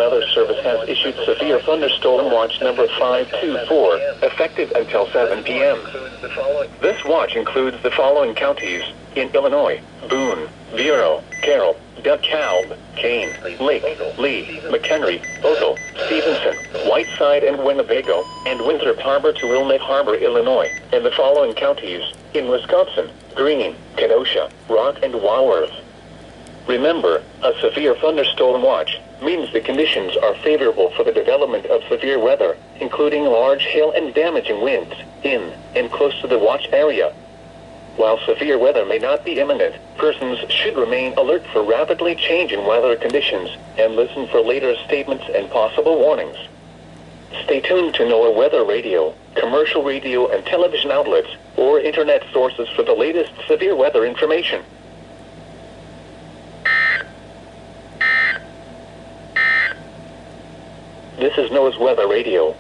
Weather Service has issued severe thunderstorm watch number 524, effective until 7 p.m. This watch includes the following counties in Illinois: Boone, Vero, Carroll, DeKalb, Kane, Lake, Lee, McHenry, Ogle, Stevenson, Whiteside and Winnebago, and Winthrop Harbor to Wilmette Harbor, Illinois, and the following counties in Wisconsin: Greene, Kenosha, Rock, and Walworth. Remember, a severe thunderstorm watch means the conditions are favorable for the development of severe weather, including large hail and damaging winds, in and close to the watch area. While severe weather may not be imminent, persons should remain alert for rapidly changing weather conditions and listen for later statements and possible warnings. Stay tuned to NOAA weather radio, commercial radio and television outlets, or internet sources for the latest severe weather information. This is NOAA's weather radio.